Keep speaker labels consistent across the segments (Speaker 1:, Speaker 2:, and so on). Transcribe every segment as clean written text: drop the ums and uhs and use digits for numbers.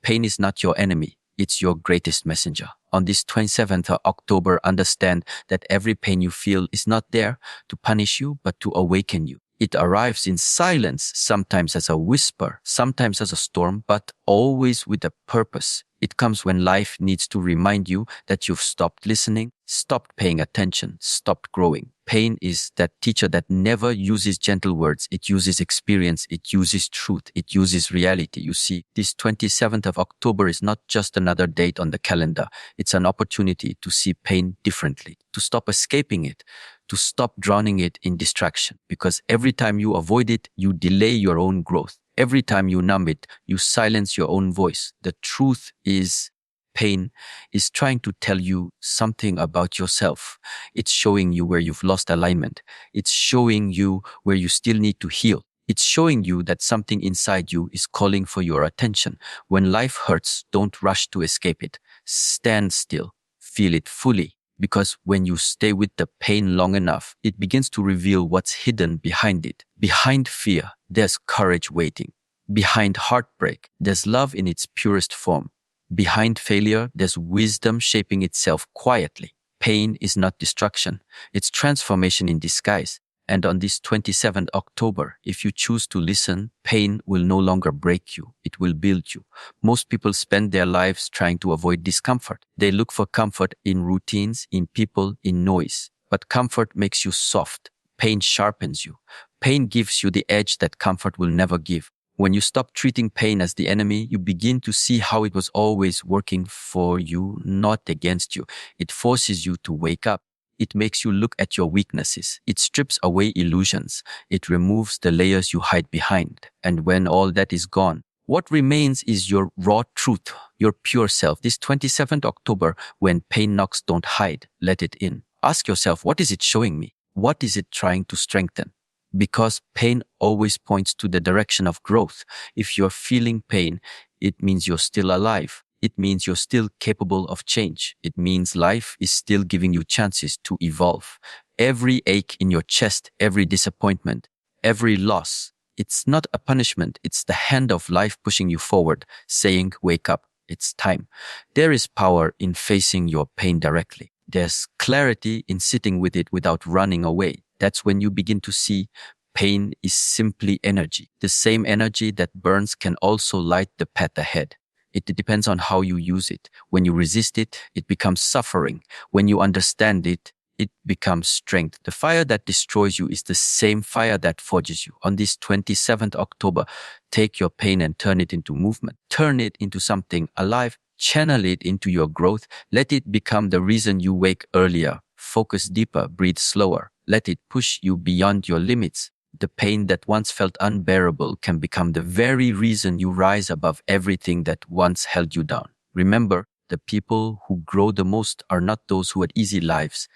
Speaker 1: Pain is not your enemy. It's your greatest messenger. On this 27th of October, understand that every pain you feel is not there to punish you, but to awaken you. It arrives in silence, sometimes as a whisper, sometimes as a storm, but always with a purpose. It comes when life needs to remind you that you've stopped listening, stopped paying attention, stopped growing. Pain is that teacher that never uses gentle words. It uses experience. It uses truth. It uses reality. You see, this 27th of October is not just another date on the calendar. It's an opportunity to see pain differently, to stop escaping it, to stop drowning it in distraction. Because every time you avoid it, you delay your own growth. Every time you numb it, you silence your own voice. The truth is, pain is trying to tell you something about yourself. It's showing you where you've lost alignment. It's showing you where you still need to heal. It's showing you that something inside you is calling for your attention. When life hurts, don't rush to escape it. Stand still. Feel it fully. Because when you stay with the pain long enough, it begins to reveal what's hidden behind it. Behind fear, there's courage waiting. Behind heartbreak, there's love in its purest form. Behind failure, there's wisdom shaping itself quietly. Pain is not destruction. It's transformation in disguise. And on this 27th October, if you choose to listen, pain will no longer break you. It will build you. Most people spend their lives trying to avoid discomfort. They look for comfort in routines, in people, in noise. But comfort makes you soft. Pain sharpens you. Pain gives you the edge that comfort will never give. When you stop treating pain as the enemy, you begin to see how it was always working for you, not against you. It forces you to wake up. It makes you look at your weaknesses. It strips away illusions. It removes the layers you hide behind. And when all that is gone, what remains is your raw truth, your pure self. This 27th October, when pain knocks, don't hide. Let it in. Ask yourself, what is it showing me? What is it trying to strengthen? Because pain always points to the direction of growth. If you're feeling pain, it means you're still alive. It means you're still capable of change. It means life is still giving you chances to evolve. Every ache in your chest, every disappointment, every loss, it's not a punishment. It's the hand of life pushing you forward, saying, wake up, it's time. There is power in facing your pain directly. There's clarity in sitting with it without running away. That's when you begin to see pain is simply energy. The same energy that burns can also light the path ahead. It depends on how you use it. When you resist it, it becomes suffering. When you understand it, it becomes strength. The fire that destroys you is the same fire that forges you. On this 27th October, take your pain and turn it into movement. Turn it into something alive. Channel it into your growth. Let it become the reason you wake earlier. Focus deeper. Breathe slower. Let it push you beyond your limits. The pain that once felt unbearable can become the very reason you rise above everything that once held you down. Remember, the people who grow the most are not those who had easy lives.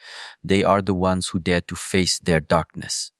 Speaker 1: They are the ones who dared to face their darkness.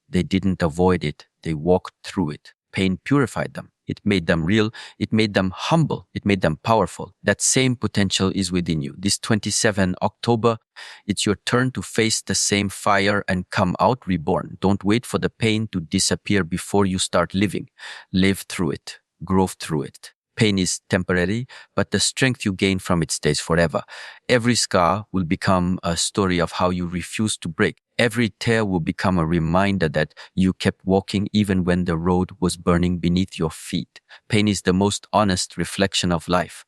Speaker 1: They didn't avoid it. They walked through it. Pain purified them. It made them real. It made them humble. It made them powerful. That same potential is within you. This 27 October, it's your turn to face the same fire and come out reborn. Don't wait for the pain to disappear before you start living. Live through it. Grow through it. Pain is temporary, but the strength you gain from it stays forever. Every scar will become a story of how you refuse to break. Every tear will become a reminder that you kept walking even when the road was burning beneath your feet. Pain is the most honest reflection of life.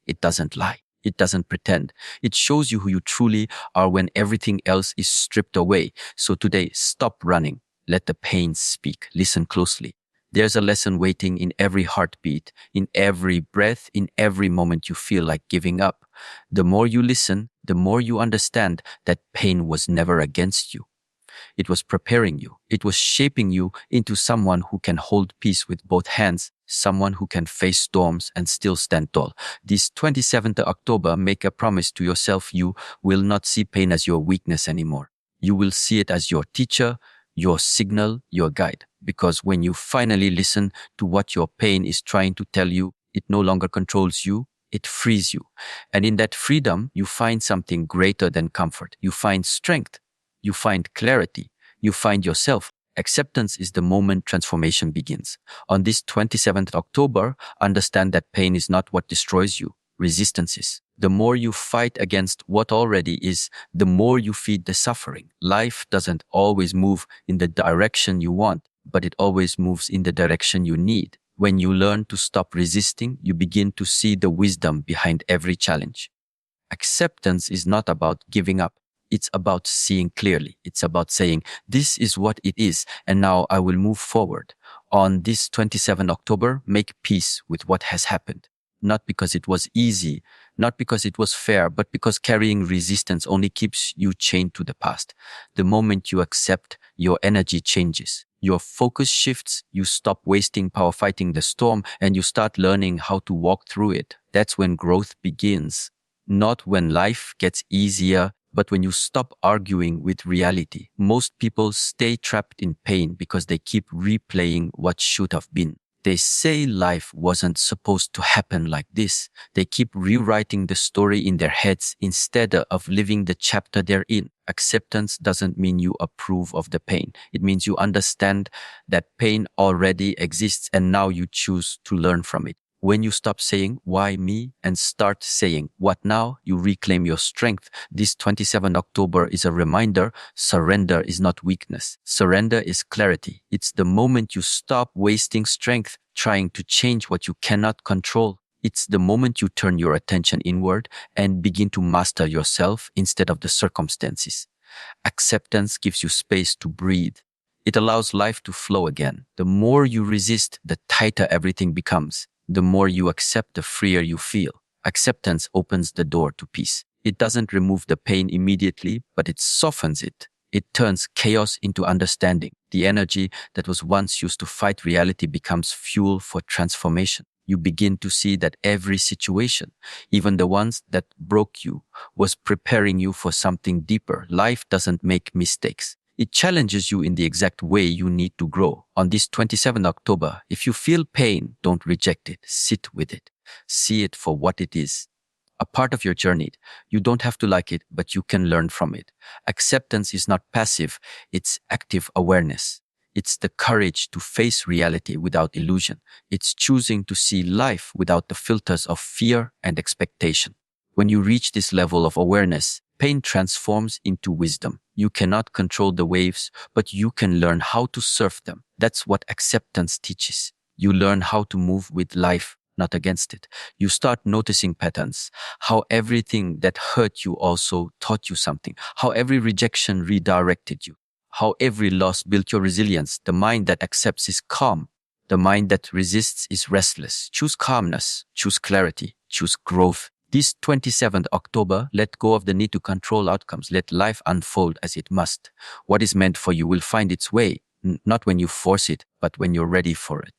Speaker 1: It doesn't lie. It doesn't pretend. It shows you who you truly are when everything else is stripped away. So today, stop running. Let the pain speak. Listen closely. There's a lesson waiting in every heartbeat, in every breath, in every moment you feel like giving up. The more you listen, the more you understand that pain was never against you. It was preparing you. It was shaping you into someone who can hold peace with both hands, someone who can face storms and still stand tall. This 27th October, make a promise to yourself. You will not see pain as your weakness anymore. You will see it as your teacher, your signal, your guide. Because when you finally listen to what your pain is trying to tell you, it no longer controls you, it frees you. And in that freedom, you find something greater than comfort. You find strength. You find clarity. You find yourself. Acceptance is the moment transformation begins. On this 27th October, understand that pain is not what destroys you. Resistance is. The more you fight against what already is, the more you feed the suffering. Life doesn't always move in the direction you want, but it always moves in the direction you need. When you learn to stop resisting, you begin to see the wisdom behind every challenge. Acceptance is not about giving up. It's about seeing clearly. It's about saying, this is what it is, and now I will move forward. On this 27 October, make peace with what has happened. Not because it was easy, not because it was fair, but because carrying resistance only keeps you chained to the past. The moment you accept, your energy changes. Your focus shifts, you stop wasting power fighting the storm, and you start learning how to walk through it. That's when growth begins. Not when life gets easier, but when you stop arguing with reality. Most people stay trapped in pain because they keep replaying what should have been. They say life wasn't supposed to happen like this. They keep rewriting the story in their heads instead of living the chapter they're in. Acceptance doesn't mean you approve of the pain. It means you understand that pain already exists and now you choose to learn from it. When you stop saying, why me, and start saying, what now, you reclaim your strength. This 27 October is a reminder, surrender is not weakness. Surrender is clarity. It's the moment you stop wasting strength trying to change what you cannot control. It's the moment you turn your attention inward and begin to master yourself instead of the circumstances. Acceptance gives you space to breathe. It allows life to flow again. The more you resist, the tighter everything becomes. The more you accept, the freer you feel. Acceptance opens the door to peace. It doesn't remove the pain immediately, but it softens it. It turns chaos into understanding. The energy that was once used to fight reality becomes fuel for transformation. You begin to see that every situation, even the ones that broke you, was preparing you for something deeper. Life doesn't make mistakes. It challenges you in the exact way you need to grow. On this 27 October, if you feel pain, don't reject it. Sit with it. See it for what it is. A part of your journey. You don't have to like it, but you can learn from it. Acceptance is not passive, it's active awareness. It's the courage to face reality without illusion. It's choosing to see life without the filters of fear and expectation. When you reach this level of awareness, pain transforms into wisdom. You cannot control the waves, but you can learn how to surf them. That's what acceptance teaches. You learn how to move with life, not against it. You start noticing patterns, how everything that hurt you also taught you something, how every rejection redirected you, how every loss built your resilience. The mind that accepts is calm. The mind that resists is restless. Choose calmness, choose clarity, choose growth. This 27th October, let go of the need to control outcomes. Let life unfold as it must. What is meant for you will find its way, not when you force it, but when you're ready for it.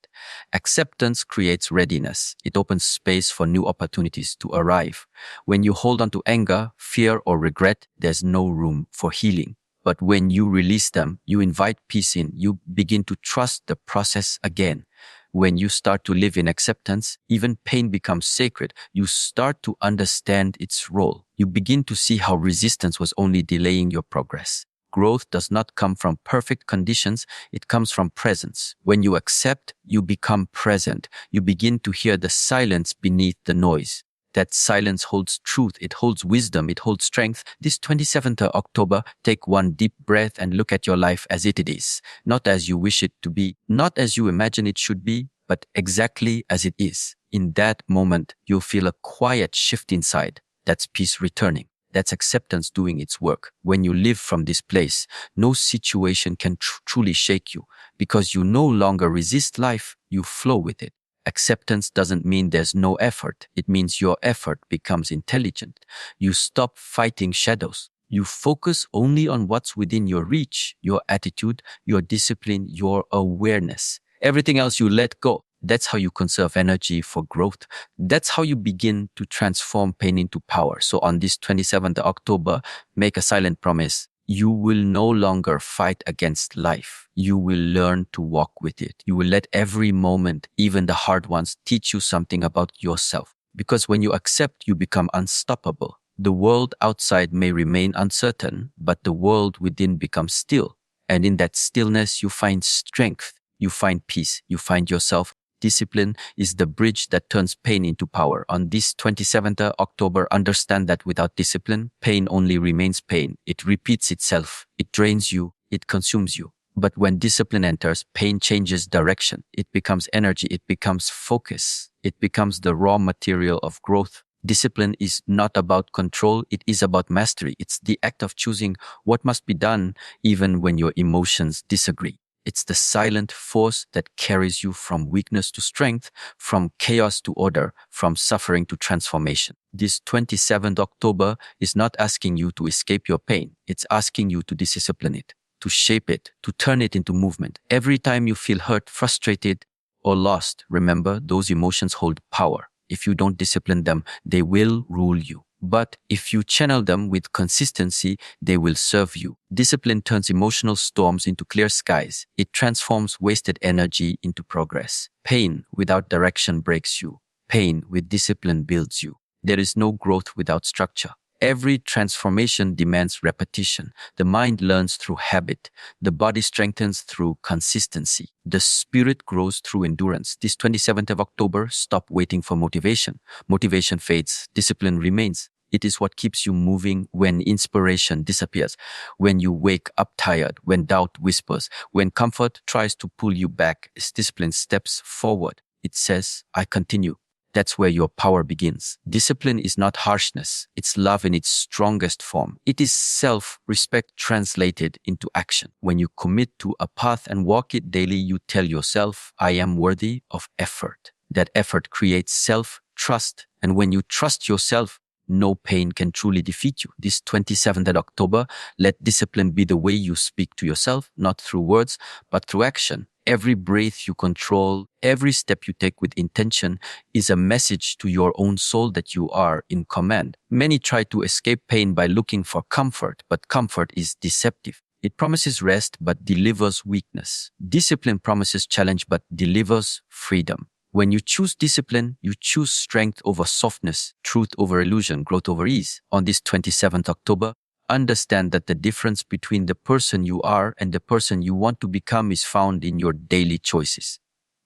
Speaker 1: Acceptance creates readiness. It opens space for new opportunities to arrive. When you hold on to anger, fear, or regret, there's no room for healing. But when you release them, you invite peace in. You begin to trust the process again. When you start to live in acceptance, even pain becomes sacred. You start to understand its role. You begin to see how resistance was only delaying your progress. Growth does not come from perfect conditions, it comes from presence. When you accept, you become present. You begin to hear the silence beneath the noise. That silence holds truth, it holds wisdom, it holds strength. This 27th October, take one deep breath and look at your life as it is. Not as you wish it to be, not as you imagine it should be, but exactly as it is. In that moment, you'll feel a quiet shift inside. That's peace returning. That's acceptance doing its work. When you live from this place, no situation can truly shake you because you no longer resist life, you flow with it. Acceptance doesn't mean there's no effort. It means your effort becomes intelligent. You stop fighting shadows. You focus only on what's within your reach, your attitude, your discipline, your awareness. Everything else you let go. That's how you conserve energy for growth. That's how you begin to transform pain into power. So on this 27th October, make a silent promise. You will no longer fight against life. You will learn to walk with it. You will let every moment, even the hard ones, teach you something about yourself. Because when you accept, you become unstoppable. The world outside may remain uncertain, but the world within becomes still. And in that stillness, you find strength, you find peace, you find yourself. Discipline is the bridge that turns pain into power. On this 27th October, understand that without discipline, pain only remains pain. It repeats itself. It drains you. It consumes you. But when discipline enters, pain changes direction. It becomes energy. It becomes focus. It becomes the raw material of growth. Discipline is not about control. It is about mastery. It's the act of choosing what must be done even when your emotions disagree. It's the silent force that carries you from weakness to strength, from chaos to order, from suffering to transformation. This 27th October is not asking you to escape your pain. It's asking you to discipline it, to shape it, to turn it into movement. Every time you feel hurt, frustrated, or lost, remember those emotions hold power. If you don't discipline them, they will rule you. But if you channel them with consistency, they will serve you. Discipline turns emotional storms into clear skies. It transforms wasted energy into progress. Pain without direction breaks you. Pain with discipline builds you. There is no growth without structure. Every transformation demands repetition. The mind learns through habit. The body strengthens through consistency. The spirit grows through endurance. This 27th of October, stop waiting for motivation. Motivation fades. Discipline remains. It is what keeps you moving when inspiration disappears, when you wake up tired, when doubt whispers, when comfort tries to pull you back. As discipline steps forward, it says, I continue. That's where your power begins. Discipline is not harshness. It's love in its strongest form. It is self-respect translated into action. When you commit to a path and walk it daily, you tell yourself, I am worthy of effort. That effort creates self-trust. And when you trust yourself, no pain can truly defeat you. This 27th of October, let discipline be the way you speak to yourself, not through words, but through action. Every breath you control, every step you take with intention is a message to your own soul that you are in command. Many try to escape pain by looking for comfort, but comfort is deceptive. It promises rest but delivers weakness. Discipline promises challenge but delivers freedom. When you choose discipline, you choose strength over softness, truth over illusion, growth over ease. On this 27th October, understand that the difference between the person you are and the person you want to become is found in your daily choices.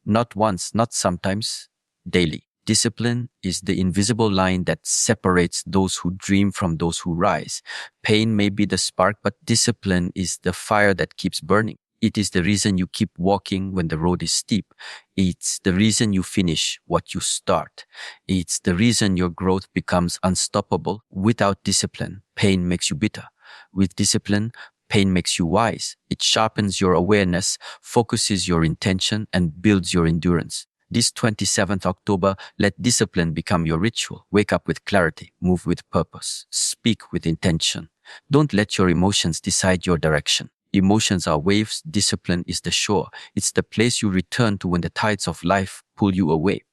Speaker 1: Not once, not sometimes, daily. Discipline is the invisible line that separates those who dream from those who rise. Pain may be the spark, but discipline is the fire that keeps burning. It is the reason you keep walking when the road is steep. It's the reason you finish what you start. It's the reason your growth becomes unstoppable. Without discipline, pain makes you bitter. With discipline, pain makes you wise. It sharpens your awareness, focuses your intention, and builds your endurance. This 27th October, let discipline become your ritual. Wake up with clarity, move with purpose, speak with intention. Don't let your emotions decide your direction. Emotions are waves, discipline is the shore. It's the place you return to when the tides of life pull you away.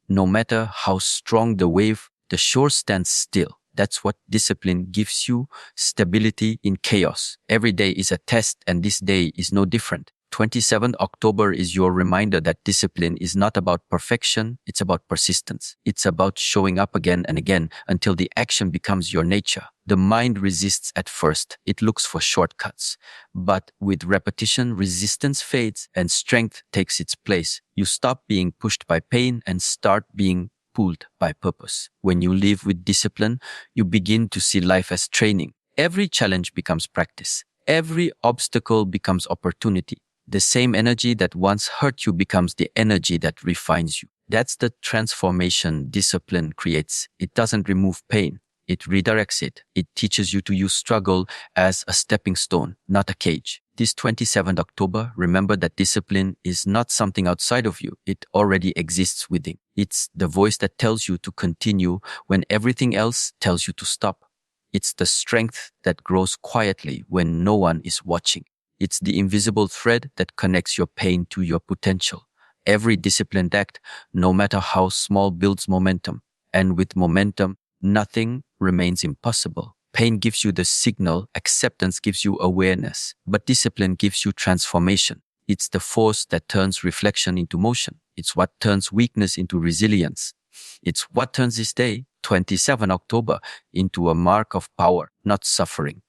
Speaker 1: No matter how strong the wave, the shore stands still. That's what discipline gives you, stability in chaos. Every day is a test and this day is no different. 27th October is your reminder that discipline is not about perfection, it's about persistence. It's about showing up again and again until the action becomes your nature. The mind resists at first. It looks for shortcuts. But with repetition, resistance fades and strength takes its place. You stop being pushed by pain and start being pulled by purpose. When you live with discipline, you begin to see life as training. Every challenge becomes practice. Every obstacle becomes opportunity. The same energy that once hurt you becomes the energy that refines you. That's the transformation discipline creates. It doesn't remove pain. It redirects it. It teaches you to use struggle as a stepping stone, not a cage. This 27th October, remember that discipline is not something outside of you. It already exists within. It's the voice that tells you to continue when everything else tells you to stop. It's the strength that grows quietly when no one is watching. It's the invisible thread that connects your pain to your potential. Every disciplined act, no matter how small, builds momentum. And with momentum, nothing remains impossible. Pain gives you the signal, acceptance gives you awareness, but discipline gives you transformation. It's the force that turns reflection into motion. It's what turns weakness into resilience. It's what turns this day, 27 October, into a mark of power, not suffering.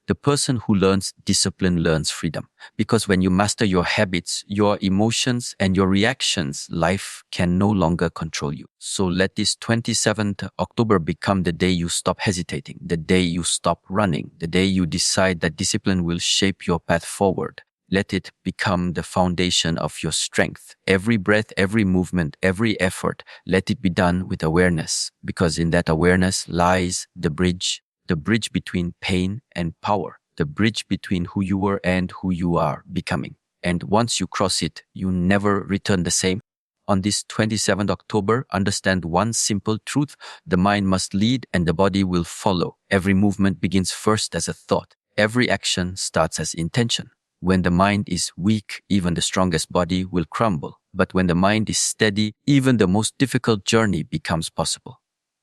Speaker 1: The person who learns discipline learns freedom. Because when you master your habits, your emotions, and your reactions, life can no longer control you. So let this 27th October become the day you stop hesitating, the day you stop running, the day you decide that discipline will shape your path forward. Let it become the foundation of your strength. Every breath, every movement, every effort, let it be done with awareness, because in that awareness lies the bridge between pain and power, the bridge between who you were and who you are becoming. And once you cross it, you never return the same. On this 27th October, understand one simple truth: the mind must lead and the body will follow. Every movement begins first as a thought. Every action starts as intention. When the mind is weak, even the strongest body will crumble. But when the mind is steady, even the most difficult journey becomes possible.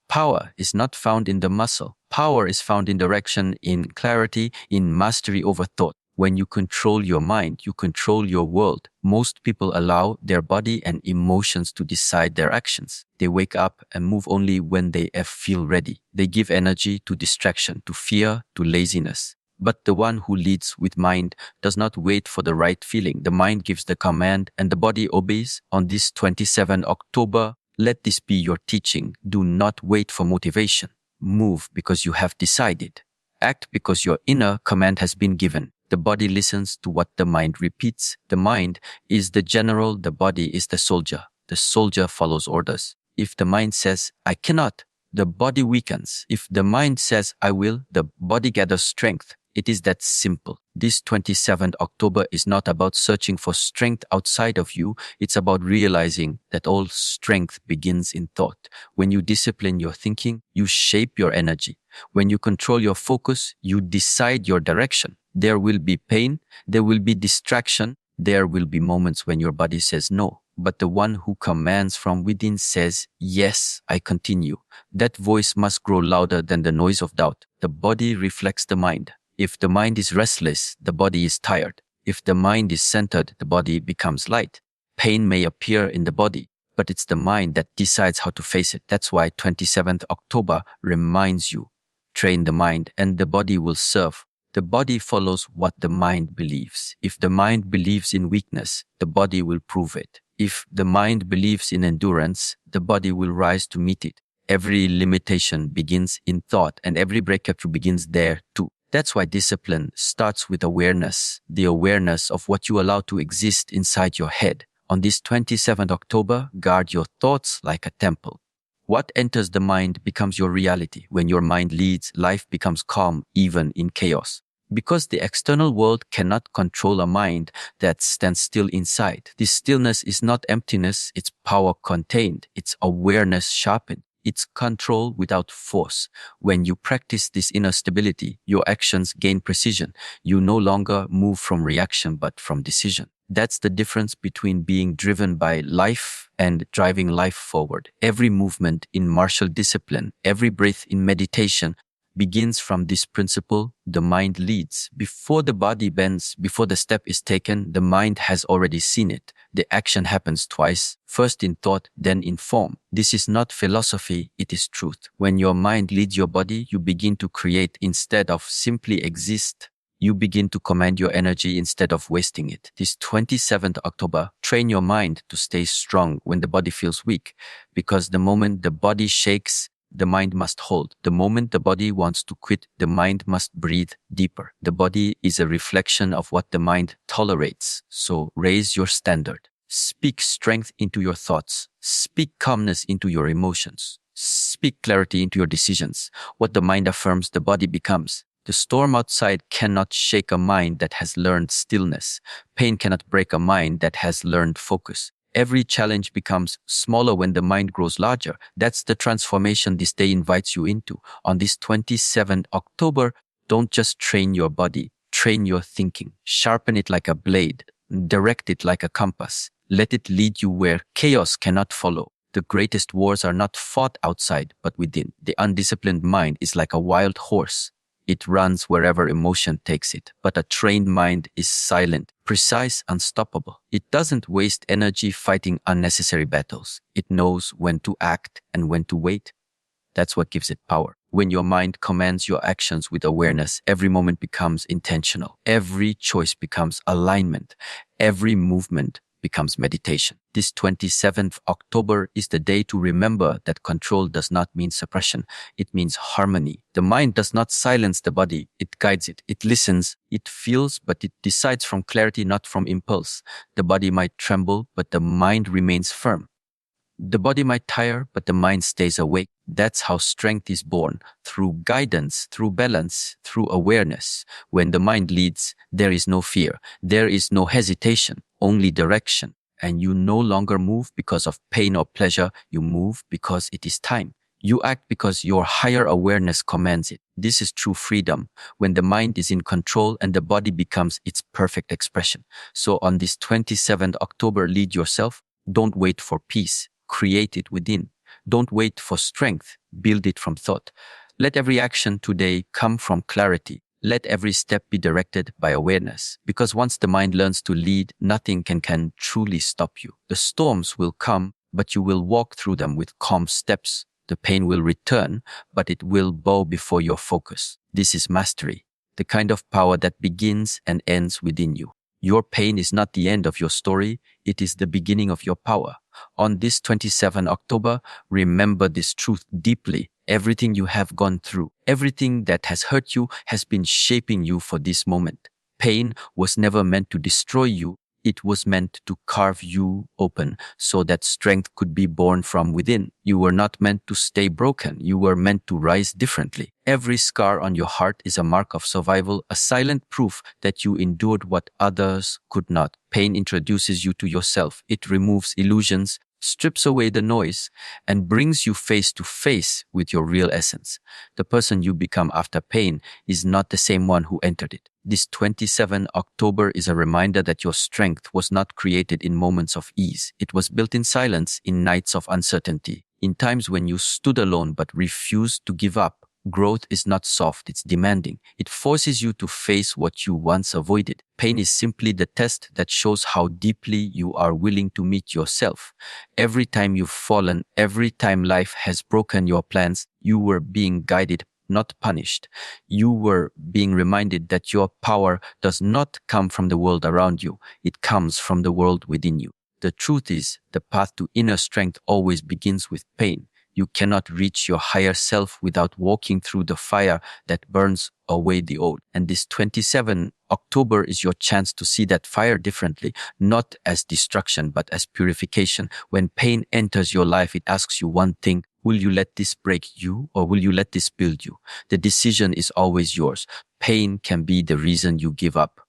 Speaker 1: Power is not found in the muscle. Power is found in direction, in clarity, in mastery over thought. When you control your mind, you control your world. Most people allow their body and emotions to decide their actions. They wake up and move only when they feel ready. They give energy to distraction, to fear, to laziness. But the one who leads with mind does not wait for the right feeling. The mind gives the command and the body obeys. On this 27th October, let this be your teaching. Do not wait for motivation. Move because you have decided. Act because your inner command has been given. The body listens to what the mind repeats. The mind is the general, the body is the soldier. The soldier follows orders. If the mind says, I cannot, the body weakens. If the mind says, I will, the body gathers strength. It is that simple. This 27th October is not about searching for strength outside of you. It's about realizing that all strength begins in thought. When you discipline your thinking, you shape your energy. When you control your focus, you decide your direction. There will be pain, there will be distraction, there will be moments when your body says no. But the one who commands from within says, yes, I continue. That voice must grow louder than the noise of doubt. The body reflects the mind. If the mind is restless, the body is tired. If the mind is centered, the body becomes light. Pain may appear in the body, but it's the mind that decides how to face it. That's why 27th October reminds you, train the mind and the body will serve. The body follows what the mind believes. If the mind believes in weakness, the body will prove it. If the mind believes in endurance, the body will rise to meet it. Every limitation begins in thought and every breakthrough begins there too. That's why discipline starts with awareness, the awareness of what you allow to exist inside your head. On this 27th October, guard your thoughts like a temple. What enters the mind becomes your reality. When your mind leads, life becomes calm even in chaos. Because the external world cannot control a mind that stands still inside. This stillness is not emptiness, it's power contained, it's awareness sharpened. It's control without force. When you practice this inner stability, your actions gain precision. You no longer move from reaction, but from decision. That's the difference between being driven by life and driving life forward. Every movement in martial discipline, every breath in meditation begins from this principle: the mind leads. Before the body bends, before the step is taken, the mind has already seen it. The action happens twice, first in thought, then in form. This is not philosophy, it is truth. When your mind leads your body, you begin to create instead of simply exist. You begin to command your energy instead of wasting it. This 27th October, train your mind to stay strong when the body feels weak, because the moment the body shakes, the mind must hold. The moment the body wants to quit, the mind must breathe deeper. The body is a reflection of what the mind tolerates. So raise your standard. Speak strength into your thoughts. Speak calmness into your emotions. Speak clarity into your decisions. What the mind affirms, the body becomes. The storm outside cannot shake a mind that has learned stillness. Pain cannot break a mind that has learned focus. Every challenge becomes smaller when the mind grows larger. That's the transformation this day invites you into. On this 27th October, don't just train your body, train your thinking. Sharpen it like a blade, direct it like a compass. Let it lead you where chaos cannot follow. The greatest wars are not fought outside, but within. The undisciplined mind is like a wild horse. It runs wherever emotion takes it. But a trained mind is silent, precise, unstoppable. It doesn't waste energy fighting unnecessary battles. It knows when to act and when to wait. That's what gives it power. When your mind commands your actions with awareness, every moment becomes intentional. Every choice becomes alignment. Every movement becomes meditation. This 27th October is the day to remember that control does not mean suppression. It means harmony. The mind does not silence the body. It guides it. It listens. It feels, but it decides from clarity, not from impulse. The body might tremble, but the mind remains firm. The body might tire, but the mind stays awake. That's how strength is born, through guidance, through balance, through awareness. When the mind leads, there is no fear, there is no hesitation, only direction. And you no longer move because of pain or pleasure, you move because it is time. You act because your higher awareness commands it. This is true freedom, when the mind is in control and the body becomes its perfect expression. So on this 27th October, lead yourself. Don't wait for peace. Create it within. Don't wait for strength. Build it from thought. Let every action today come from clarity. Let every step be directed by awareness. Because once the mind learns to lead, nothing can truly stop you. The storms will come, but you will walk through them with calm steps. The pain will return, but it will bow before your focus. This is mastery, the kind of power that begins and ends within you. Your pain is not the end of your story, it is the beginning of your power. On this 27 October, remember this truth deeply. Everything you have gone through, everything that has hurt you has been shaping you for this moment. Pain was never meant to destroy you. It was meant to carve you open so that strength could be born from within. You were not meant to stay broken. You were meant to rise differently. Every scar on your heart is a mark of survival, a silent proof that you endured what others could not. Pain introduces you to yourself. It removes illusions, strips away the noise, and brings you face to face with your real essence. The person you become after pain is not the same one who entered it. This 27 October is a reminder that your strength was not created in moments of ease. It was built in silence, in nights of uncertainty, in times when you stood alone but refused to give up. Growth is not soft, it's demanding. It forces you to face what you once avoided. Pain is simply the test that shows how deeply you are willing to meet yourself. Every time you've fallen, every time life has broken your plans, you were being guided, not punished. You were being reminded that your power does not come from the world around you. It comes from the world within you. The truth is, the path to inner strength always begins with pain. You cannot reach your higher self without walking through the fire that burns away the old. And this 27 October is your chance to see that fire differently, not as destruction, but as purification. When pain enters your life, it asks you one thing: will you let this break you, or will you let this build you? The decision is always yours. Pain can be the reason you give up,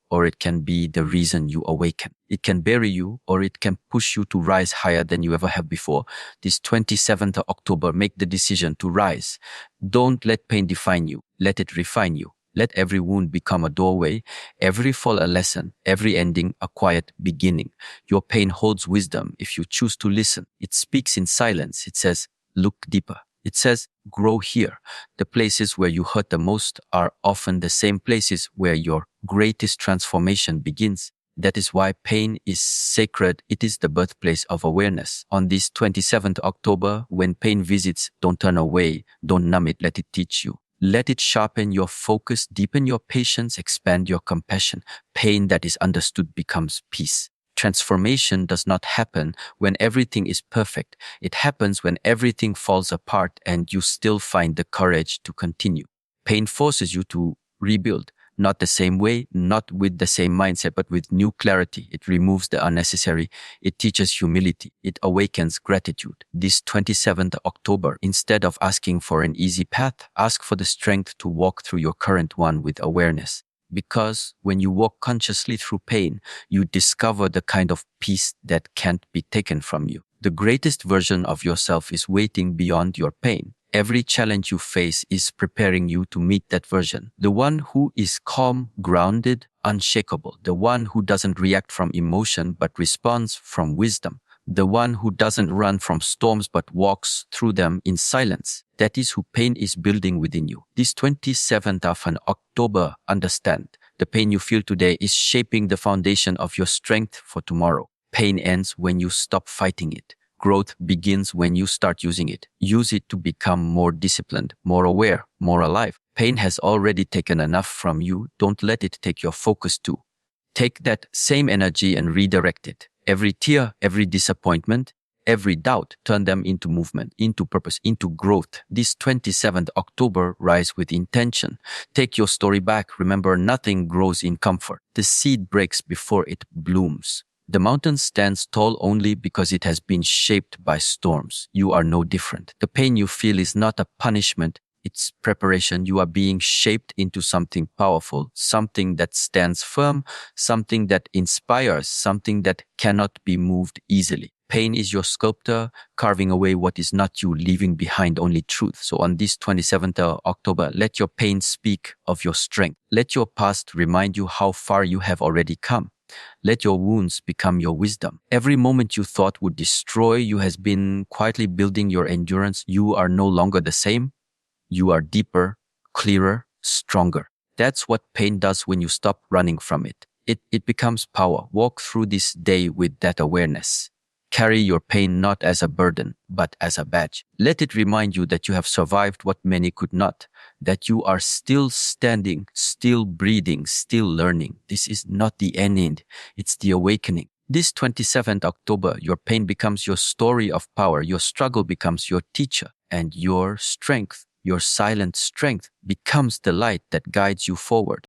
Speaker 1: or it can be the reason you awaken. It can bury you, or it can push you to rise higher than you ever have before. This 27th of October, make the decision to rise. Don't let pain define you. Let it refine you. Let every wound become a doorway, every fall a lesson, every ending a quiet beginning. Your pain holds wisdom if you choose to listen. It speaks in silence. It says, look deeper. It says, grow here. The places where you hurt the most are often the same places where your greatest transformation begins. That is why pain is sacred. It is the birthplace of awareness. On this 27th October, when pain visits, don't turn away. Don't numb it. Let it teach you. Let it sharpen your focus, deepen your patience, expand your compassion. Pain that is understood becomes peace. Transformation does not happen when everything is perfect. It happens when everything falls apart and you still find the courage to continue. Pain forces you to rebuild. Not the same way, not with the same mindset, but with new clarity. It removes the unnecessary. It teaches humility. It awakens gratitude. This 27th October, instead of asking for an easy path, ask for the strength to walk through your current one with awareness. Because when you walk consciously through pain, you discover the kind of peace that can't be taken from you. The greatest version of yourself is waiting beyond your pain. Every challenge you face is preparing you to meet that version. The one who is calm, grounded, unshakable. The one who doesn't react from emotion but responds from wisdom. The one who doesn't run from storms but walks through them in silence. That is who pain is building within you. This 27th of an October, understand. The pain you feel today is shaping the foundation of your strength for tomorrow. Pain ends when you stop fighting it. growth begins when you start using it. Use it to become more disciplined, more aware, more alive. Pain has already taken enough from you. Don't let it take your focus too. Take that same energy and redirect it. Every tear, every disappointment, every doubt, turn them into movement, into purpose, into growth. This 27th October, rise with intention. Take your story back. Remember, nothing grows in comfort. The seed breaks before it blooms. The mountain stands tall only because it has been shaped by storms. You are no different. The pain you feel is not a punishment. It's preparation. You are being shaped into something powerful, something that stands firm, something that inspires, something that cannot be moved easily. Pain is your sculptor, carving away what is not you, leaving behind only truth. So on this 27th October, let your pain speak of your strength. Let your past remind you how far you have already come. Let your wounds become your wisdom. Every moment you thought would destroy you has been quietly building your endurance. You are no longer the same. You are deeper, clearer, stronger. That's what pain does when you stop running from it. It becomes power. Walk through this day with that awareness. Carry your pain not as a burden, but as a badge. Let it remind you that you have survived what many could not, that you are still standing, still breathing, still learning. This is not the end, it's the awakening. This 27th October, your pain becomes your story of power, your struggle becomes your teacher, and your strength, your silent strength, becomes the light that guides you forward.